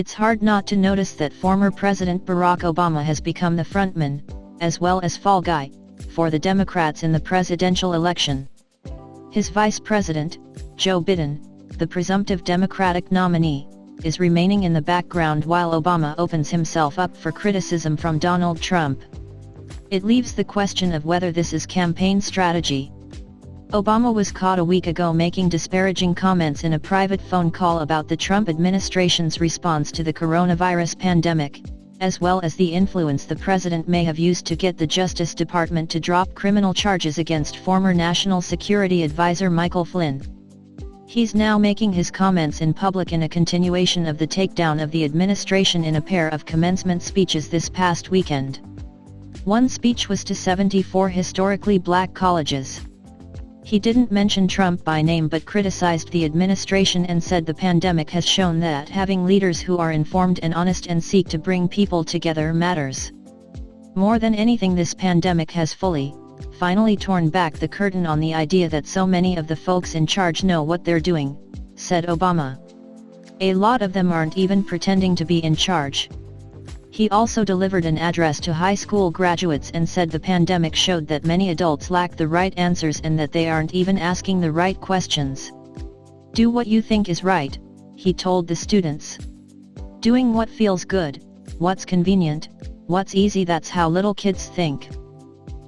It's hard not to notice that former President Barack Obama has become the frontman, as well as fall guy, for the Democrats in the presidential election. His vice president, Joe Biden, the presumptive Democratic nominee, is remaining in the background while Obama opens himself up for criticism from Donald Trump. It leaves the question of whether this is campaign strategy. Obama was caught a week ago making disparaging comments in a private phone call about the Trump administration's response to the coronavirus pandemic, as well as the influence the president may have used to get the Justice Department to drop criminal charges against former National Security Advisor Michael Flynn. He's now making his comments in public in a continuation of the takedown of the administration in a pair of commencement speeches this past weekend. One speech was to 74 historically black colleges. He didn't mention Trump by name but criticized the administration and said the pandemic has shown that having leaders who are informed and honest and seek to bring people together matters. More than anything, this pandemic has finally torn back the curtain on the idea that so many of the folks in charge know what they're doing, said Obama. A lot of them aren't even pretending to be in charge. He also delivered an address to high school graduates and said the pandemic showed that many adults lack the right answers and that they aren't even asking the right questions. Do what you think is right, he told the students. Doing what feels good, what's convenient, what's easy, that's how little kids think.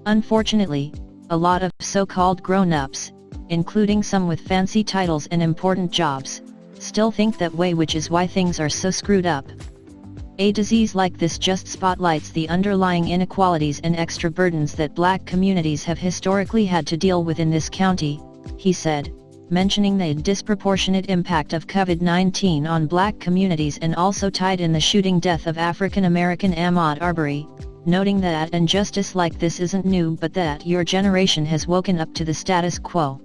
Unfortunately, a lot of so-called grown-ups, including some with fancy titles and important jobs, still think that way, which is why things are so screwed up. A disease like this just spotlights the underlying inequalities and extra burdens that black communities have historically had to deal with in this county, he said, mentioning the disproportionate impact of COVID-19 on black communities and also tied in the shooting death of African American Ahmaud Arbery, noting that injustice like this isn't new but that your generation has woken up to the status quo.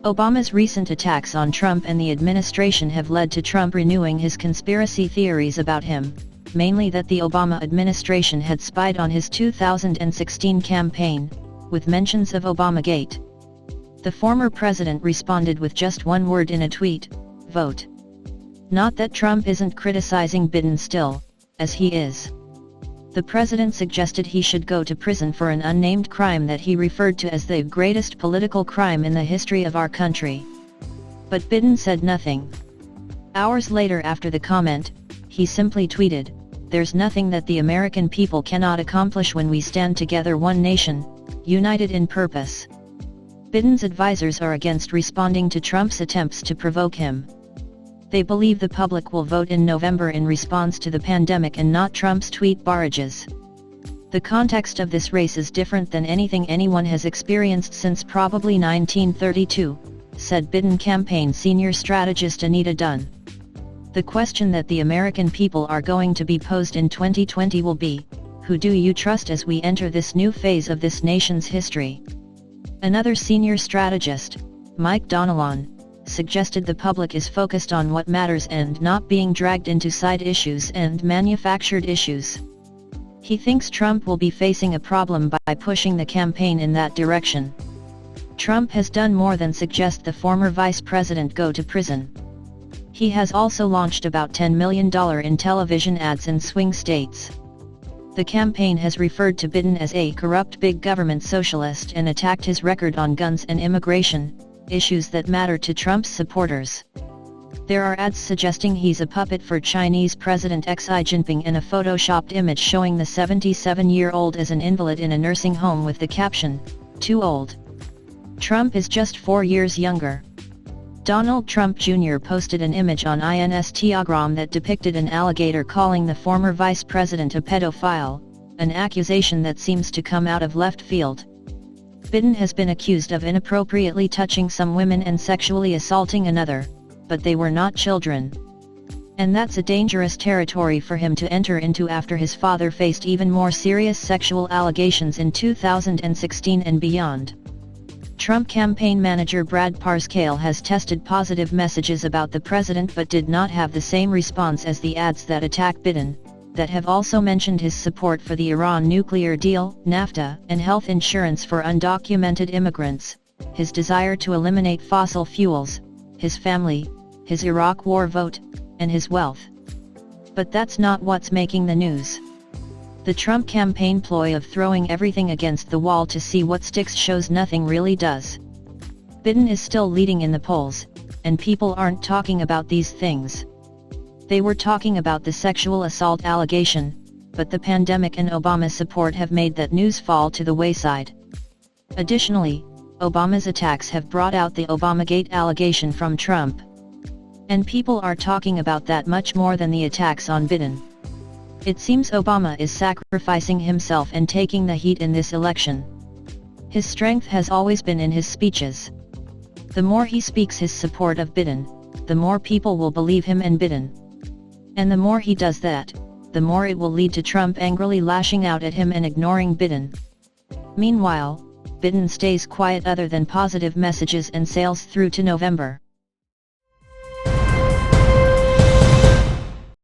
Obama's recent attacks on Trump and the administration have led to Trump renewing his conspiracy theories about him, mainly that the Obama administration had spied on his 2016 campaign, with mentions of Obamagate. The former president responded with just one word in a tweet: vote. Not that Trump isn't criticizing Biden still, as he is. The president suggested he should go to prison for an unnamed crime that he referred to as the greatest political crime in the history of our country. But Biden said nothing. Hours later, after the comment, he simply tweeted, "There's nothing that the American people cannot accomplish when we stand together, one nation, united in purpose." Biden's advisors are against responding to Trump's attempts to provoke him. They believe the public will vote in November in response to the pandemic and not Trump's tweet barrages. The context of this race is different than anything anyone has experienced since probably 1932, said Biden campaign senior strategist Anita Dunn. The question that the American people are going to be posed in 2020 will be, who do you trust as we enter this new phase of this nation's history? Another senior strategist, Mike Donilon, suggested the public is focused on what matters and not being dragged into side issues and manufactured issues. He thinks Trump will be facing a problem by pushing the campaign in that direction. Trump has done more than suggest the former vice president go to prison. He has also launched about $10 million in television ads in swing states. The campaign has referred to Biden as a corrupt big government socialist and attacked his record on guns and immigration, issues that matter to Trump's supporters. There are ads suggesting he's a puppet for Chinese President Xi Jinping and a photoshopped image showing the 77-year-old as an invalid in a nursing home with the caption, "Too old." Trump is just 4 years younger. Donald Trump Jr. posted an image on Instagram that depicted an alligator calling the former vice president a pedophile, an accusation that seems to come out of left field. Biden has been accused of inappropriately touching some women and sexually assaulting another, but they were not children. And that's a dangerous territory for him to enter into after his father faced even more serious sexual allegations in 2016 and beyond. Trump campaign manager Brad Parscale has tested positive messages about the president but did not have the same response as the ads that attack Biden, that have also mentioned his support for the Iran nuclear deal, NAFTA, and health insurance for undocumented immigrants, his desire to eliminate fossil fuels, his family, his Iraq war vote, and his wealth. But that's not what's making the news. The Trump campaign ploy of throwing everything against the wall to see what sticks shows nothing really does. Biden is still leading in the polls, and people aren't talking about these things. They were talking about the sexual assault allegation, but the pandemic and Obama support have made that news fall to the wayside. Additionally, Obama's attacks have brought out the Obamagate allegation from Trump. And people are talking about that much more than the attacks on Biden. It seems Obama is sacrificing himself and taking the heat in this election. His strength has always been in his speeches. The more he speaks his support of Biden, the more people will believe him and Biden. And the more he does that, the more it will lead to Trump angrily lashing out at him and ignoring Biden. Meanwhile, Biden stays quiet other than positive messages and sails through to November.